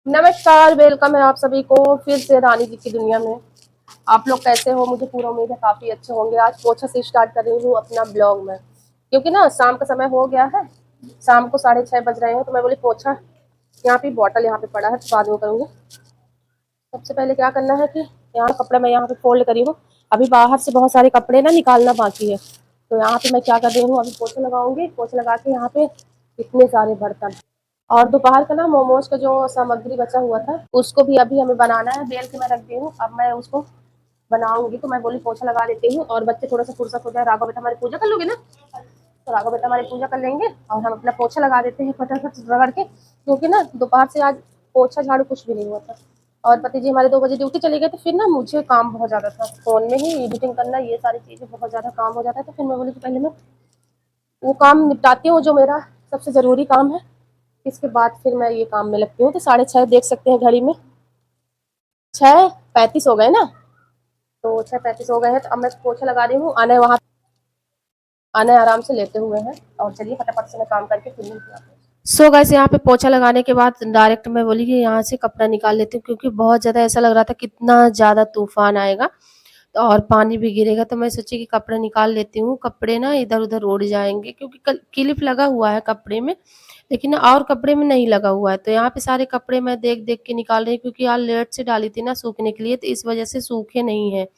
नमस्कार, वेलकम है आप सभी को फिर से रानी जी की दुनिया में। आप लोग कैसे हो? मुझे पूरा उम्मीद है काफ़ी अच्छे होंगे। आज पोछा से स्टार्ट कर रही हूँ अपना ब्लॉग में, क्योंकि ना शाम का समय हो गया है। शाम को 6:30 बज रहे हैं, तो मैं बोली पोछा यहाँ पे बॉटल यहाँ पे पड़ा है, तो बाद में करूँगी। सबसे पहले क्या करना है कि यहाँ कपड़े मैं यहाँ पे फोल्ड करी हूँ। अभी बाहर से बहुत सारे कपड़े ना निकालना बाकी है, तो यहाँ पे मैं क्या कर रही हूँ, अभी पोछा लगाऊंगी। पोछा लगा के यहाँ पे इतने सारे बर्तन, और दोपहर का ना मोमोज का जो सामग्री बचा हुआ था उसको भी अभी हमें बनाना है। बेल के मैं रख दी हूँ, अब मैं उसको बनाऊंगी। तो मैं बोली पोछा लगा देती हूँ और बच्चे थोड़ा सा फुर्सत हो जाए। राघव बेटा हमारी पूजा कर लोगे ना, तो राघव बेटा हमारी पूजा कर लेंगे और हम अपना पोछा लगा देते हैं फटाफट रगड़ के, क्योंकि ना दोपहर से आज पोछा झाड़ू कुछ भी नहीं हुआ था। और पति जी हमारे 2 बजे ड्यूटी चले गए, तो फिर ना मुझे काम बहुत ज्यादा था, फोन में ही एडिटिंग करना, ये सारी चीजें बहुत ज्यादा काम हो जाता है। तो फिर मैं बोली कि पहले मैं वो काम निपटाती हूँ जो मेरा सबसे जरूरी काम है, इसके बाद फिर मैं ये काम में लगती हूँ। तो 6:30 देख सकते हैं घड़ी में, 6:35 हो गए ना, तो 6:35 हो गए हैं। तो अब मैं पोछा लगा रही हूँ। आने आराम से लेटे हुए हैं, और चलिए फटाफट से मैं काम करके फिर मिलती हूँ। सो गैस यहाँ पे पोछा लगाने के बाद डायरेक्ट मैं बोली कि यहाँ से कपड़ा निकाल लेती हूँ, क्योंकि बहुत ज़्यादा ऐसा लग रहा था कितना ज़्यादा तूफान आएगा और पानी भी गिरेगा। तो मैं सोची कि कपड़े निकाल लेती हूँ, कपड़े ना इधर उधर उड़ जाएंगे, क्योंकि क्लिप लगा हुआ है कपड़े में, लेकिन और कपड़े में नहीं लगा हुआ है। तो यहाँ पे सारे कपड़े मैं देख देख के निकाल रही हूँ, क्योंकि यार लेट से डाली थी ना सूखने के लिए, तो इस वजह से सूखे नहीं है।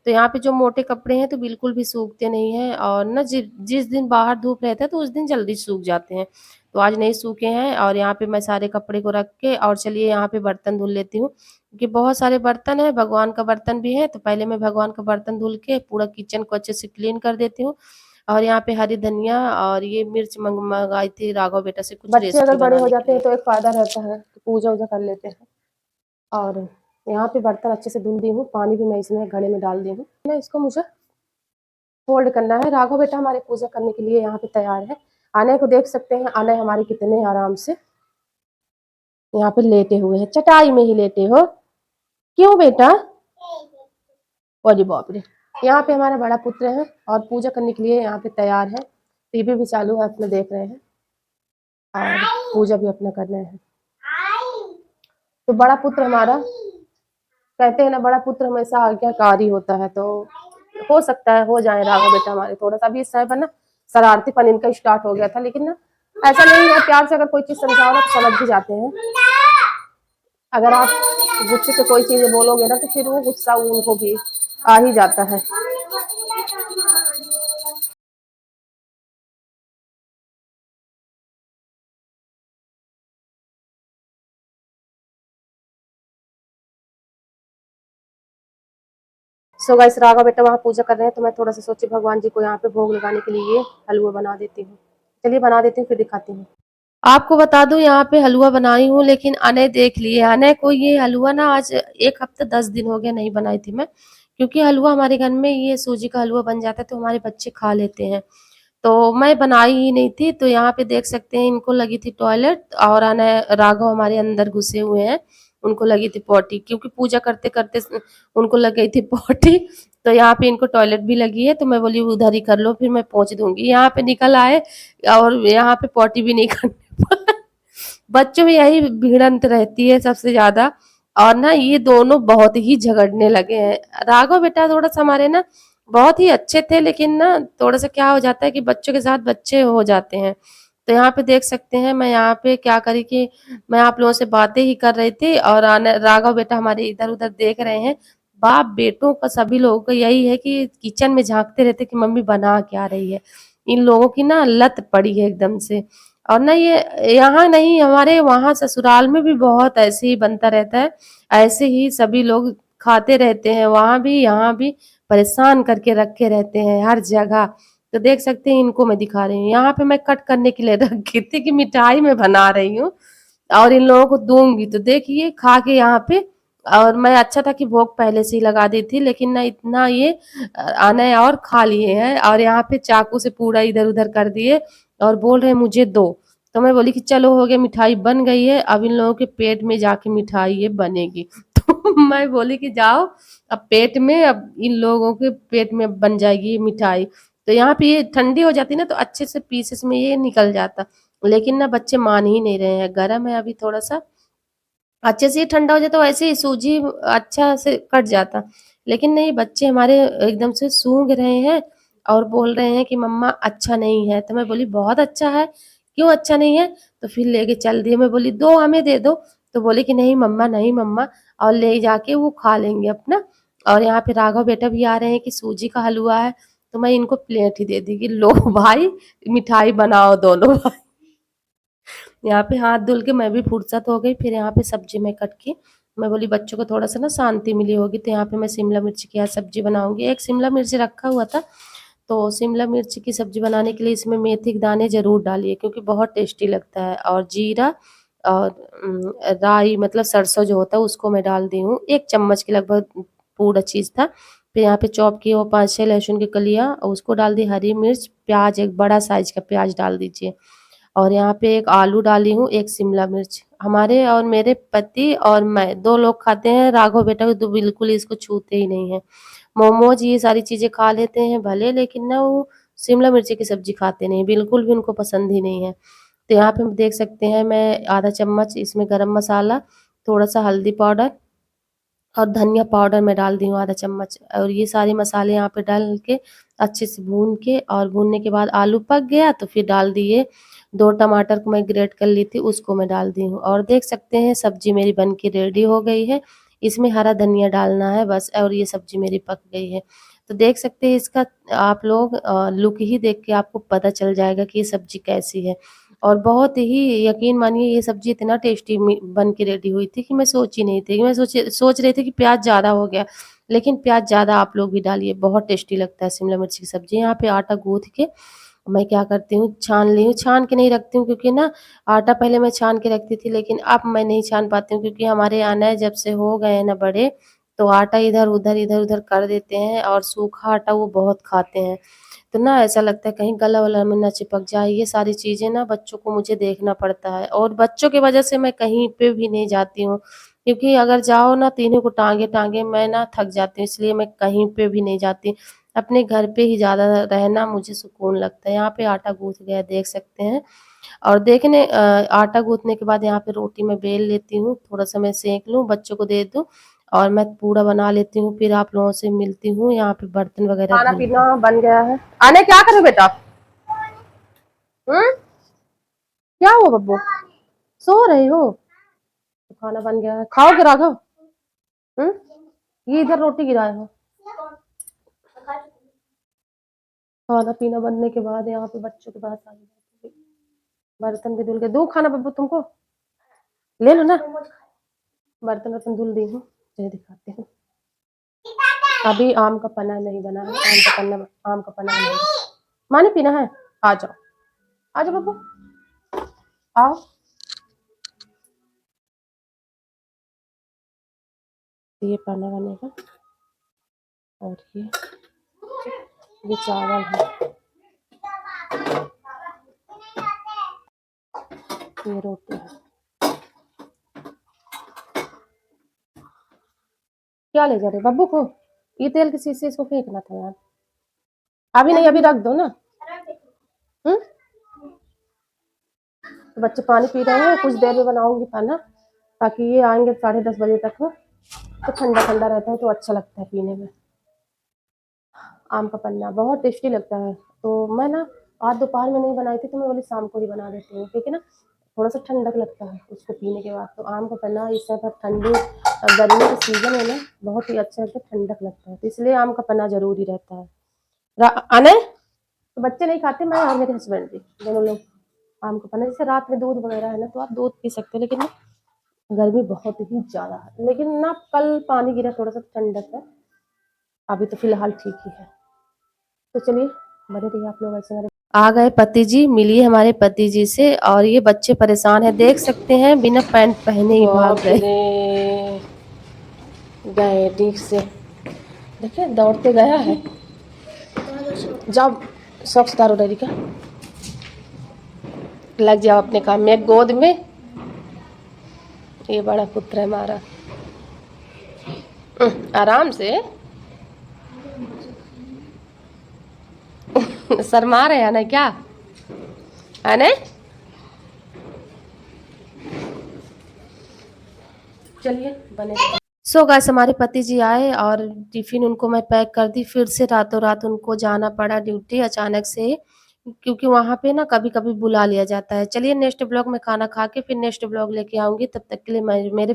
तो यहाँ पे जो मोटे कपड़े हैं तो बिल्कुल भी सूखते नहीं हैं, और ना जिस दिन बाहर धूप रहता है तो उस दिन जल्दी सूख जाते हैं। तो आज नहीं सूखे हैं, और यहाँ पे मैं सारे कपड़े को रख के, और चलिए यहाँ पे बर्तन धुल लेती हूँ, क्योंकि बहुत सारे बर्तन है, भगवान का बर्तन भी है। तो पहले मैं भगवान का बर्तन धुल के पूरा किचन को अच्छे से क्लीन कर देती हूँ। और यहाँ पे हरी धनिया और ये मिर्च मंगाई थी राघव बेटा से कुछ बच्चे अगर रेसिपी बड़े हो बनाने के जाते हैं लिए तो एक फायदा रहता है कि पूजा वूजा कर लेते हैं। और यहाँ पे बर्तन अच्छे से धुल दी हूँ, पानी भी मैं इसमें घड़े में डाल दी हूँ। मैं इसको मुझे फोल्ड करना है। राघव बेटा हमारे पूजा करने के लिए यहाँ पे तैयार है। आने को देख सकते हैं, आने हमारे कितने आराम से यहाँ पे लेटे हुए हैं, चटाई में ही लेटे हो। क्यों बेटा? अरे बाप रे। यहाँ पे हमारा बड़ा पुत्र है और पूजा करने के लिए यहाँ पे तैयार है। टीवी भी चालू है, अपने देख रहे हैं और पूजा भी अपना कर रहे हैं। तो बड़ा पुत्र हमारा, कहते हैं ना बड़ा पुत्र हमेशा आज्ञाकारी होता है, तो हो सकता है हो जाए राघव बेटा हमारे। थोड़ा सा भी इस समय पर ना शरारतीपन इनका स्टार्ट हो गया था, लेकिन ना ऐसा नहीं है, प्यार से अगर कोई चीज समझाओ ना तो समझ भी जाते हैं। अगर आप गुस्से से कोई चीज बोलोगे ना तो फिर वो गुस्सा उनको भी आ ही जाता है। सो गाइस राघव बेटा वहाँ पूजा कर रहे हैं, तो मैं थोड़ा सा सोची भगवान जी को यहाँ पे भोग लगाने के लिए हलवा बना देती हूँ। चलिए बना देती हूँ, फिर दिखाती हूँ। आपको बता दूं यहाँ पे हलवा बनाई हूँ, लेकिन अने देख लिए, अने को ये हलवा ना आज 1 हफ्ता 10 दिन हो गया नहीं बनाई थी मैं, क्योंकि हलवा हमारे घर में ये सूजी का हलवा बन जाता है तो हमारे बच्चे खा लेते हैं। तो मैं बनाई ही नहीं थी। तो यहाँ पे देख सकते हैं इनको लगी थी टॉयलेट, और अने राघव हमारे अंदर घुसे हुए हैं, उनको लगी थी पॉटी, क्योंकि पूजा करते करते उनको लग गई थी पॉटी। तो यहाँ पे इनको टॉयलेट भी लगी है, तो मैं बोली उधर ही कर लो, फिर मैं पहुंच दूंगी। यहाँ पे निकल आए और यहाँ पे पॉटी भी नहीं करने पाए। बच्चों में यही भिड़ंत रहती है सबसे ज्यादा। और ना ये दोनों बहुत ही झगड़ने लगे हैं। राघव बेटा थोड़ा सा हमारे ना बहुत ही अच्छे थे, लेकिन ना थोड़ा सा क्या हो जाता है कि बच्चों के साथ बच्चे हो जाते हैं। तो यहाँ पे देख सकते हैं मैं यहाँ पे क्या करी कि मैं आप लोगों से बातें ही कर रही थी, और राघव बेटा हमारे इधर उधर देख रहे हैं। बाप बेटों का सभी लोगों का यही है कि किचन में झांकते रहते कि मम्मी बना क्या रही है। इन लोगों की ना लत पड़ी है एकदम से। और ना ये यहाँ नहीं, हमारे वहाँ ससुराल में भी बहुत ऐसे ही बनता रहता है। ऐसे ही सभी लोग खाते रहते हैं, वहाँ भी यहाँ भी परेशान करके रखे रहते हैं हर जगह। तो देख सकते हैं इनको मैं दिखा रही हूँ, यहाँ पे मैं कट करने के लिए रखी थी कि मिठाई मैं बना रही हूँ और इन लोगों को दूंगी। तो देखिए खा के यहाँ पे, और मैं अच्छा था कि भोग पहले से ही लगा दी थी, लेकिन ना इतना ये आने और खा लिए हैं, और यहाँ पे चाकू से पूरा इधर उधर कर दिए और बोल रहे हैं मुझे दो। तो मैं बोली कि चलो हो गया, मिठाई बन गई है, अब इन लोगों के पेट में जाके मिठाई ये बनेगी। तो मैं बोली कि जाओ, अब पेट में, अब इन लोगों के पेट में बन जाएगी ये मिठाई। तो यहाँ पे ये ठंडी हो जाती ना तो अच्छे से पीसेस में ये निकल जाता, लेकिन ना बच्चे मान ही नहीं रहे हैं, गर्म है अभी थोड़ा सा। अच्छे से ही ठंडा हो जाता, वैसे ही सूजी अच्छा से कट जाता। लेकिन नहीं, बच्चे हमारे एकदम से सूंघ रहे हैं और बोल रहे हैं कि मम्मा अच्छा नहीं है। तो मैं बोली बहुत अच्छा है, क्यों अच्छा नहीं है? तो फिर लेके चल दिए। मैं बोली दो, हमें दे दो। तो बोले कि नहीं मम्मा, नहीं मम्मा, और ले जाके वो खा लेंगे अपना। और यहाँ पे राघव बेटा भी आ रहे हैं कि सूजी का हलवा है। तो मैं इनको प्लेट ही दे दी कि लो भाई, मिठाई बनाओ दोनों भाई। यहाँ पे हाथ धुल के मैं भी फुर्सत हो गई। फिर यहाँ पे सब्जी में कट की, मैं बोली बच्चों को थोड़ा सा ना शांति मिली होगी, तो यहाँ पे मैं शिमला मिर्च की आज सब्जी बनाऊंगी। एक शिमला मिर्च रखा हुआ था, तो शिमला मिर्च की सब्जी बनाने के लिए इसमें मेथी के दाने जरूर डालिए, क्योंकि बहुत टेस्टी लगता है। और जीरा और राई मतलब सरसों जो होता है उसको मैं डाल दी हूँ, 1 चम्मच के लगभग पूरा चीज़ था। फिर यहाँ पे चॉप किए वो 5-6 लहसुन की कलियाँ, और उसको डाल दी। हरी मिर्च, प्याज, एक बड़ा साइज का प्याज डाल दीजिए। और यहाँ पे एक आलू डाली हूँ, एक शिमला मिर्च। हमारे और मेरे पति और मैं 2 लोग खाते हैं, राघव बेटा तो बिल्कुल इसको छूते ही नहीं है। मोमोज ये सारी चीज़ें खा लेते हैं भले, लेकिन ना वो शिमला मिर्ची की सब्जी खाते नहीं, बिल्कुल भी उनको पसंद ही नहीं है। तो यहाँ पे देख सकते हैं मैं आधा चम्मच इसमें गरम मसाला, थोड़ा सा हल्दी पाउडर और धनिया पाउडर मैं डाल दी हूँ आधा चम्मच। और ये सारे मसाले यहाँ पे डाल के अच्छे से भून के, और भूनने के बाद आलू पक गया तो फिर डाल दिए। 2 टमाटर को मैं ग्रेट कर ली थी, उसको मैं डाल दी हूँ। और देख सकते हैं सब्जी मेरी बन के रेडी हो गई है। इसमें हरा धनिया डालना है बस, और ये सब्जी मेरी पक गई है। तो देख सकते हैं इसका आप लोग लुक ही देख के आपको पता चल जाएगा कि ये सब्जी कैसी है। और बहुत ही यकीन मानिए ये सब्जी इतना टेस्टी बन के रेडी हुई थी कि मैं सोच ही नहीं थी, कि मैं सोच रही थी कि प्याज ज़्यादा हो गया, लेकिन प्याज ज़्यादा आप लोग भी डालिए, बहुत टेस्टी लगता है शिमला मिर्च की सब्जी। यहाँ पे आटा गूँथ के मैं क्या करती हूँ, छान ली हूँ। छान के नहीं रखती हूँ क्योंकि ना आटा पहले मैं छान के रखती थी, लेकिन अब मैं नहीं छान पाती हूँ, क्योंकि हमारे यहाँ ना जब से हो गए हैं ना बड़े, तो आटा इधर-उधर कर देते हैं, और सूखा आटा वो बहुत खाते हैं। तो ना ऐसा लगता है कहीं गला-वला में ना चिपक जाए, ये सारी चीज़ें ना बच्चों को मुझे देखना पड़ता है, और बच्चों की वजह से मैं कहीं पे भी नहीं जाती हूँ, क्योंकि अगर जाओ ना तीनों को टाँगे-टाँगे मैं ना थक जाती हूँ, इसलिए मैं कहीं पे भी नहीं जाती। अपने घर पे ही ज़्यादा रहना मुझे सुकून लगता है। यहाँ पे आटा गूँथ गया देख सकते हैं। और आटा गूँथने के बाद यहाँ पे रोटी मैं बेल लेती हूँ, थोड़ा-सा मैं सेंक लूँ, बच्चों को दे दूँ, और मैं पूड़ा बना लेती हूँ। फिर आप लोगों से मिलती हूँ, यहाँ पे बर्तन वगैरह खाना पीना बन गया है। आने क्या करे बेटा? क्या हुआ बब्बू? सो रहे हो? तो खाना बन गया है, खाओगे राघव? ये इधर रोटी गिराए हो। खाना पीना बनने के बाद यहाँ पे बच्चों के पास आ गई, बर्तन भी धुल के दूँ खाना बब्बू तुमको? ले लो ना, बर्तन वर्तन धुल दी हूँ, चलिए दिखाती हूँ। अभी आम का पन्ना नहीं बना है, आम का पन्ना बनाएंगे। मानी पीना है? आ जाओ, आ जाओ बब्बू, आओ। ये पन्ना बनेगा, और ये चावल है, ये रोटी है। क्या ले जा रहे बब्बू को? ये तेल की शीशी इसको फेंकना था यार। अभी नहीं, अभी रख दो ना। हम्म, तो बच्चे पानी पी रहे हैं, कुछ देर में बनाऊंगी खाना, ताकि ये आएंगे 10:30 बजे तक, तो ठंडा ठंडा रहता है तो अच्छा लगता है पीने में। आम का पन्ना बहुत टेस्टी लगता है। तो मैं ना आज दोपहर में नहीं बनाई थी, तो मैं बोली शाम को ही बना देती हूँ, क्योंकि ना थोड़ा सा ठंडक लगता है उसको पीने के बाद। तो आम का पन्ना इस समय पर ठंडी गर्मी का सीजन है ना, बहुत ही अच्छा लगता है, ठंडक लगता है, तो इसलिए आम का पन्ना जरूरी रहता है। आने तो बच्चे नहीं खाते, मैं और मेरे हस्बैंड भी दोनों लोग आम का पन्ना। जैसे रात में दूध वगैरह है ना, तो आप दूध पी सकते हो, लेकिन ना गर्मी बहुत ही ज्यादा है। लेकिन ना कल पानी गिरा, थोड़ा सा ठंडक है, अभी तो फिलहाल ठीक ही है। तो चलिए बने रहिए आप लोग ऐसे मेरे। आ गए पति जी, मिलिए हमारे पति जी से। और ये बच्चे परेशान हैं, देख सकते हैं बिना पैंट पहने ही भाग गए। गए ठीक से, देखिए दौड़ते गया है। जाओ सॉक्स उतारो डैडी का, लग जाओ अपने काम में। गोद में ये बड़ा पुत्र है हमारा, आराम से। शर्मा रहे हैं ना क्या, है ना? चलिए बने। सो गाइस हमारे पति जी आए और टिफिन उनको मैं पैक कर दी। फिर से रातों रात उनको जाना पड़ा ड्यूटी अचानक से, क्योंकि वहाँ पे ना कभी-कभी बुला लिया जाता है। चलिए नेक्स्ट ब्लॉग में खाना खा के फिर नेक्स्ट ब्लॉग लेके आऊँगी। तब तक के लिए मैं मेरे